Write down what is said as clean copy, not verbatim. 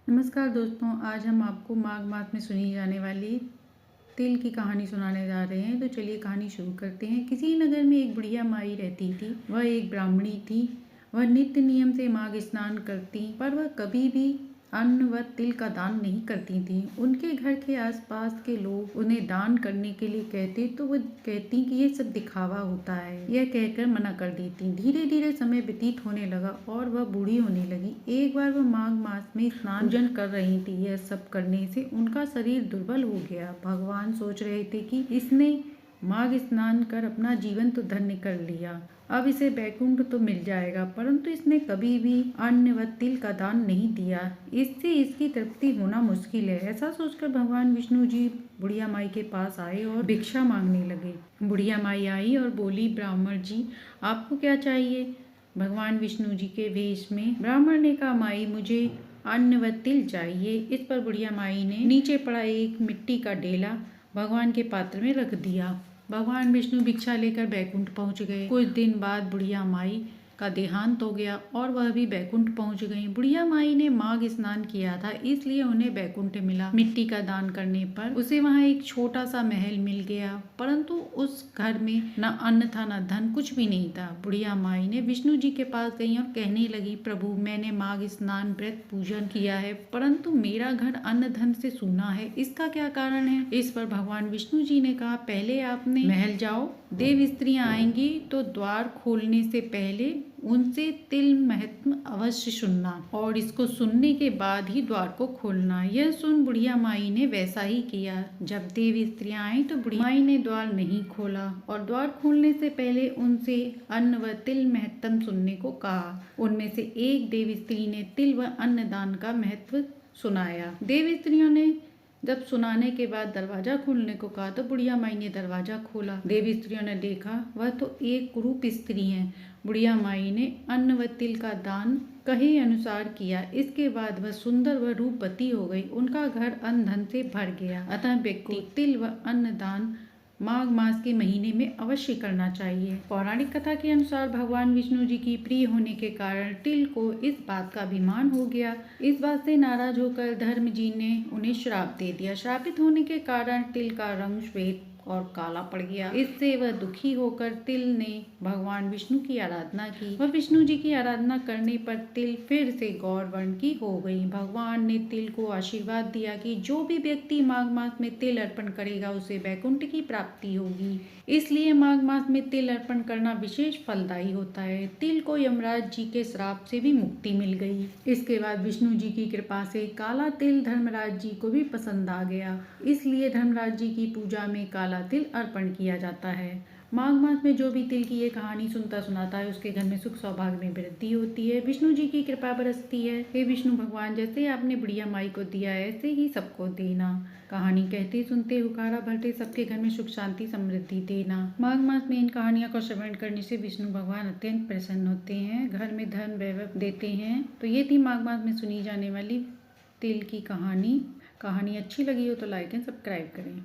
नमस्कार दोस्तों, आज हम आपको माघ मास में सुनी जाने वाली तिल की कहानी सुनाने जा रहे हैं। तो चलिए कहानी शुरू करते हैं। किसी नगर में एक बुढ़िया माई रहती थी। वह एक ब्राह्मणी थी। वह नित्य नियम से माघ स्नान करती, पर वह कभी भी अन्न व तिल का दान नहीं करती थी। उनके घर के आसपास के लोग उन्हें दान करने के लिए कहते तो वह कहती कि ये सब दिखावा होता है। यह कहकर मना कर देती। धीरे धीरे समय व्यतीत होने लगा और वह बूढ़ी होने लगी। एक बार वह माघ मास में स्नान पूजन कर रही थी। यह सब करने से उनका शरीर दुर्बल हो गया। भगवान सोच रहे थे कि इसने माघ स्नान कर अपना जीवन तो धन्य कर लिया, अब इसे बैकुंठ तो मिल जाएगा, परंतु इसने कभी भी अन्न व तिल का दान नहीं दिया। इससे इसकी तृप्ति होना मुश्किल है। ऐसा सोचकर भगवान विष्णु जी बुढ़िया माई के पास आए और भिक्षा मांगने लगे। बुढ़िया माई आई और बोली, ब्राह्मण जी, आपको क्या चाहिए? भगवान विष्णु जी के वेश में ब्राह्मण ने कहा, माई, मुझे अन्न व तिल चाहिए। इस पर बुढ़िया माई ने नीचे पड़ा एक मिट्टी का डेला भगवान के पात्र में रख दिया। भगवान विष्णु भिक्षा लेकर बैकुंठ पहुंच गए। कुछ दिन बाद बुढ़िया माई का देहांत हो गया और वह भी बैकुंठ पहुंच गई। बुढ़िया माई ने माघ स्नान किया था, इसलिए उन्हें बैकुंठ मिला। मिट्टी का दान करने पर उसे वहां एक छोटा सा महल मिल गया, परंतु उस घर में न अन्न था न धन, कुछ भी नहीं था। बुढ़िया माई ने विष्णु जी के पास गई और कहने लगी, प्रभु, मैंने माघ स्नान व्रत पूजन किया है, परंतु मेरा घर अन्न धन से सूना है, इसका क्या कारण है? इस पर भगवान विष्णु जी ने कहा, पहले आपने महल जाओ, देव स्त्रियां आएंगी तो द्वार खोलने से पहले उनसे तिल महत्व अवश्य सुनना और इसको सुनने के बाद ही द्वार को खोलना। यह सुन बुढ़िया माई ने वैसा ही किया। जब देव स्त्रियां आई तो बुढ़िया माई ने द्वार नहीं खोला और द्वार खोलने से पहले उनसे अन्न व तिल महत्व सुनने को कहा। उनमें से एक देव स्त्री ने तिल व अन्न दान का महत्व सुनाया। देव स्त्रियों ने जब सुनाने के बाद दरवाजा खोलने को कहा तो बुढ़िया माई ने दरवाजा खोला। देवी स्त्रियों ने देखा वह तो एक कुरूप स्त्री है। बुढ़िया माई ने अन्न व तिल का दान कहे अनुसार किया। इसके बाद वह सुंदर व रूपवती हो गई। उनका घर अन्न धन से भर गया। अतः व्यक्ति तिल व अन्न दान माघ मास के महीने में अवश्य करना चाहिए। पौराणिक कथा के अनुसार भगवान विष्णु जी की प्रिय होने के कारण तिल को इस बात का अभिमान हो गया। इस बात से नाराज होकर धर्म जी ने उन्हें श्राप दे दिया। श्रापित होने के कारण तिल का रंग श्वेत और काला पड़ गया। इससे वह दुखी होकर तिल ने भगवान विष्णु की आराधना की। वह विष्णु जी की आराधना करने पर तिल फिर से गौर वर्ण की हो गई। भगवान ने तिल को आशीर्वाद दिया कि जो भी व्यक्ति माघ मास में तिल अर्पण करेगा उसे बैकुंठ की प्राप्ति होगी। इसलिए माघ मास में तिल अर्पण करना विशेष फलदायी होता है। तिल को यमराज जी के श्राप से भी मुक्ति मिल गई। इसके बाद विष्णु जी की कृपा से काला तिल धर्मराज जी को भी पसंद आ गया। इसलिए धर्मराज जी की पूजा में काला तिल अर्पण किया जाता है। माघ मास में जो भी तिल की ये कहानी सुनता सुनाता है उसके घर में सुख सौभाग्य में वृद्धि होती है, विष्णु जी की कृपा बरसती है। हे विष्णु भगवान, जैसे आपने बुढ़िया माई को दिया है ऐसे ही सबको देना। कहानी कहते सुनते हुकारा भरते सबके घर में सुख शांति समृद्धि देना। माघ मास में इन कहानियों को श्रवण करने से विष्णु भगवान अत्यंत प्रसन्न होते हैं, घर में धन वैभव देते हैं। तो ये थी माघ मास में सुनी जाने वाली तिल की कहानी। कहानी अच्छी लगी हो तो लाइक एंड सब्सक्राइब करें।